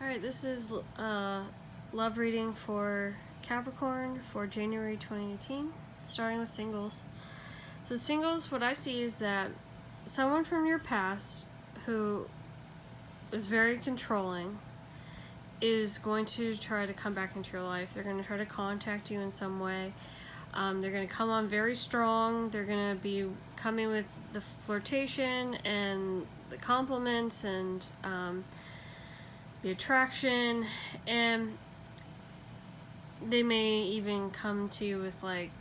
Alright, this is love reading for Capricorn for January 2018, starting with singles. So singles, what I see is that someone from your past who is very controlling is going to try to come back into your life. They're going to try to contact you in some way. They're going to come on very strong. They're going to be coming with the flirtation and the compliments and the attraction, and they may even come to you with like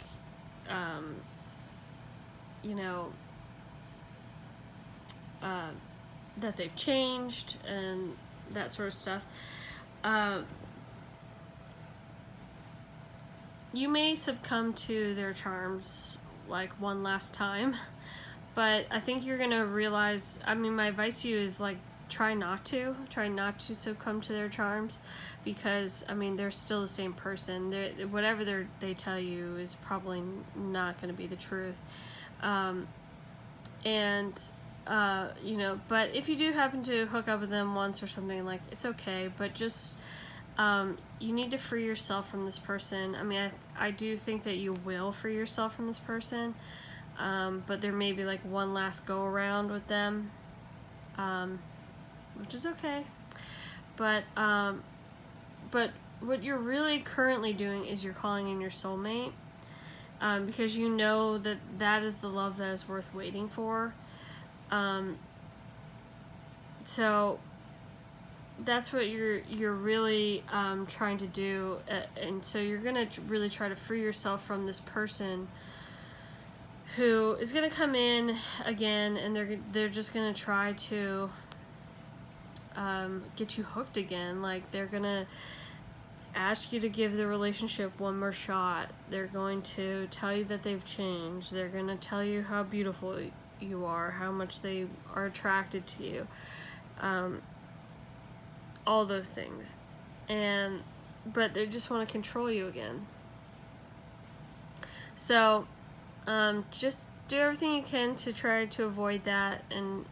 that they've changed and that sort of stuff. You may succumb to their charms like one last time, but I think you're gonna realize, my advice to you is like try not to succumb to their charms, because they're still the same person. Whatever they tell you is probably not going to be the truth. But if you do happen to hook up with them once or something, like, it's okay, but just you need to free yourself from this person. I do think that you will free yourself from this person, but there may be like one last go around with them, which is okay. But what you're really currently doing is you're calling in your soulmate, because you know that is the love that is worth waiting for. So that's what you're really trying to do, and so you're gonna really try to free yourself from this person who is gonna come in again, and they're just gonna try to get you hooked again. Like, they're gonna ask you to give the relationship one more shot. They're going to tell you that they've changed. They're gonna tell you how beautiful you are, how much they are attracted to you, all those things. But they just want to control you again. So just do everything you can to try to avoid that, and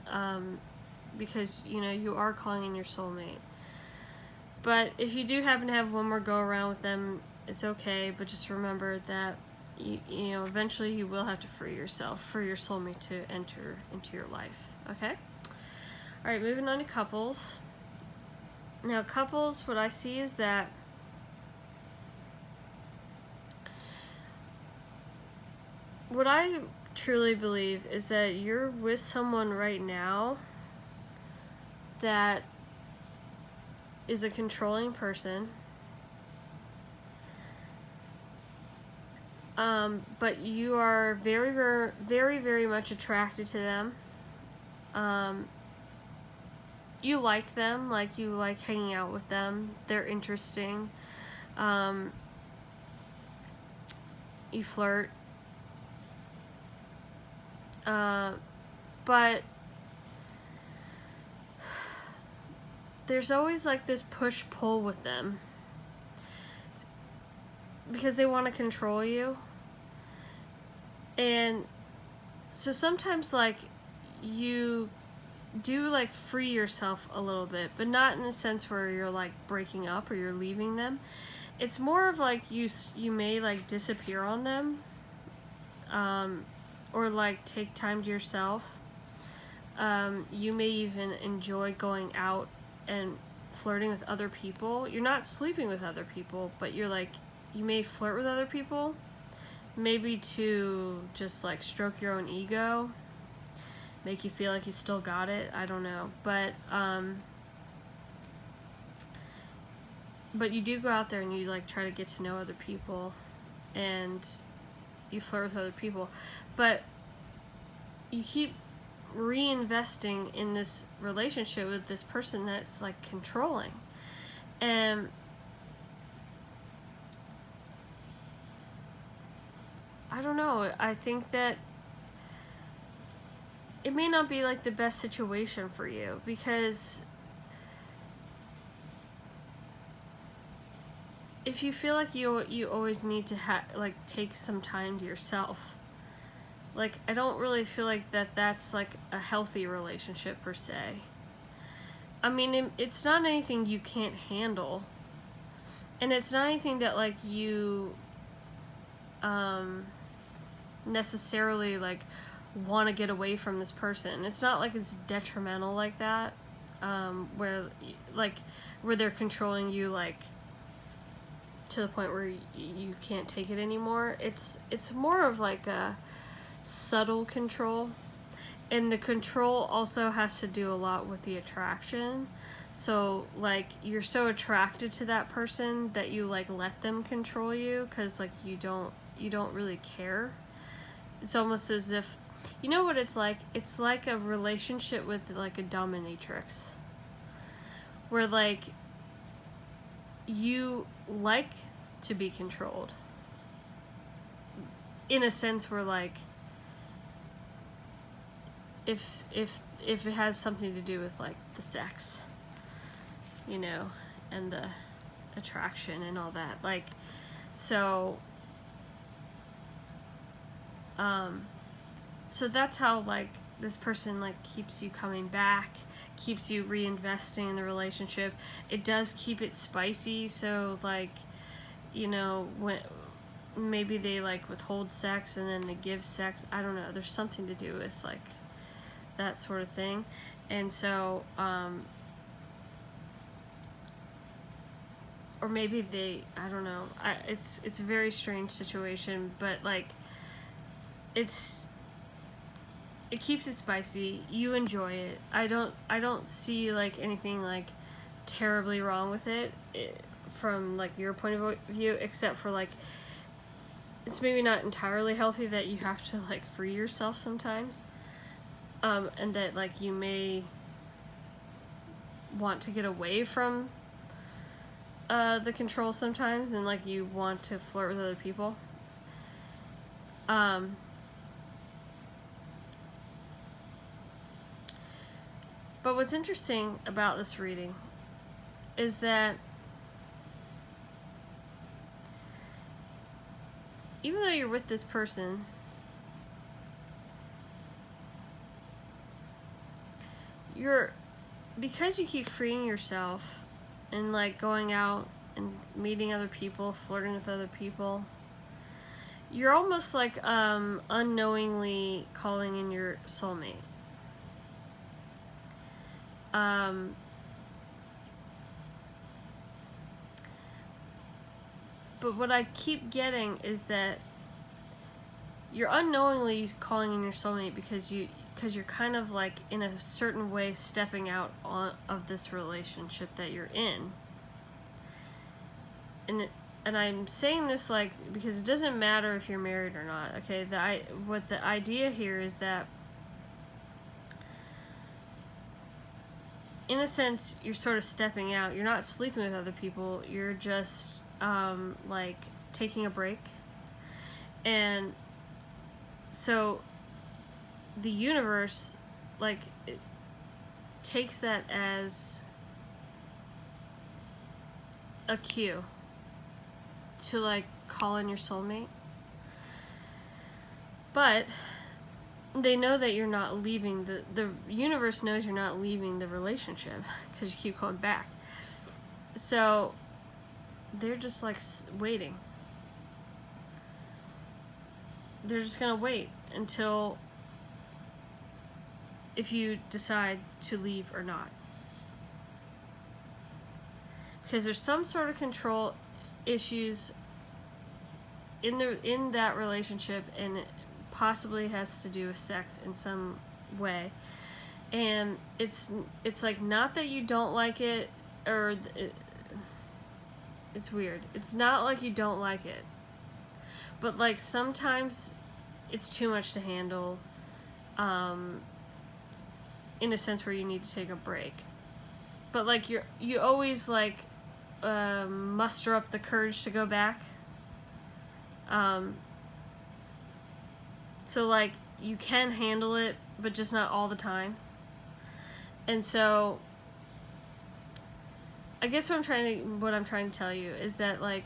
because you are calling in your soulmate. But if you do happen to have one more go around with them, it's okay, but just remember that eventually you will have to free yourself for your soulmate to enter into your life. Okay? Alright, moving on to couples. Now, couples, what I see is that what I truly believe is that you're with someone right now that is a controlling person, but you are very, very, very, very much attracted to them. You like them, like you like hanging out with them. They're interesting. You flirt. But there's always like this push-pull with them, because they want to control you. And so sometimes, like, you do like free yourself a little bit, but not in the sense where you're like breaking up or you're leaving them. It's more of like you may like disappear on them, or like take time to yourself. You may even enjoy going out and flirting with other people. You're not sleeping with other people, but you may flirt with other people, maybe to just like stroke your own ego, make you feel like you still got it. I don't know, but you do go out there and you like try to get to know other people, and you flirt with other people, but you keep reinvesting in this relationship with this person that's like controlling. And I don't know, I think that it may not be like the best situation for you, because if you feel like you always need to take some time to yourself, like, I don't really feel like that's like a healthy relationship per se. I mean, it's not anything you can't handle. And it's not anything that, like, you necessarily, like, want to get away from this person. It's not like it's detrimental like that, where they're controlling you, like, to the point where you can't take it anymore. It's more of like a subtle control. And the control also has to do a lot with the attraction. So, like, you're so attracted to that person that you, like, let them control you because, like, you don't really care. It's almost as if, you know what it's like? It's like a relationship with, like, a dominatrix. Where, like, you like to be controlled. In a sense where, like, if it has something to do with, like, the sex, you know, and the attraction and all that, like, so that's how, like, this person, like, keeps you coming back, keeps you reinvesting in the relationship. It does keep it spicy, so, like, you know, when maybe they, like, withhold sex and then they give sex, I don't know, there's something to do with, like, that sort of thing. And so or maybe they, I don't know, it's a very strange situation, but, like, it keeps it spicy. You enjoy it. I don't see, like, anything, like, terribly wrong with it from, like, your point of view, except for, like, it's maybe not entirely healthy that you have to, like, free yourself sometimes, and that, like, you may want to get away from the control sometimes, and, like, you want to flirt with other people. But what's interesting about this reading is that even though you're with this person, because you keep freeing yourself and, like, going out and meeting other people, flirting with other people, you're almost, like, unknowingly calling in your soulmate. But what I keep getting is that you're unknowingly calling in your soulmate because you're kind of, like, in a certain way stepping out of this relationship that you're in. And I'm saying this, like, because it doesn't matter if you're married or not, okay? What the idea here is that, in a sense, you're sort of stepping out. You're not sleeping with other people. You're just, like, taking a break. And so the universe, like, it takes that as a cue to, like, call in your soulmate. But they know that you're not leaving the universe knows you're not leaving the relationship because you keep going back. So they're just, like, waiting. They're just gonna wait until if you decide to leave or not, because there's some sort of control issues in that relationship, and it possibly has to do with sex in some way. And it's like, not that you don't like it, or it's weird. It's not like you don't like it, but, like, sometimes it's too much to handle, in a sense where you need to take a break. But, like, you always, like, muster up the courage to go back. So, like, you can handle it, but just not all the time. And so I guess what I'm trying to tell you is that, like,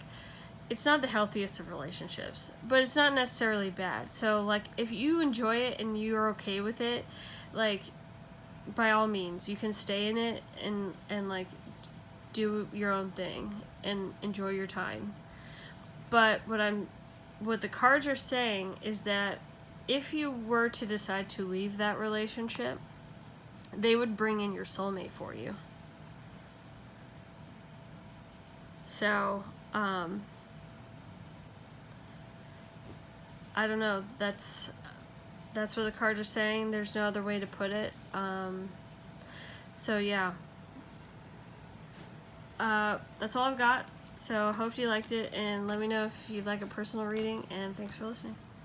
it's not the healthiest of relationships, but it's not necessarily bad. So, like, if you enjoy it and you're okay with it, like, by all means, you can stay in it and like do your own thing and enjoy your time. But what the cards are saying is that if you were to decide to leave that relationship, they would bring in your soulmate for you. So, I don't know. That's what the cards are saying. There's no other way to put it. So yeah. That's all I've got. So I hope you liked it, and let me know if you'd like a personal reading, and thanks for listening.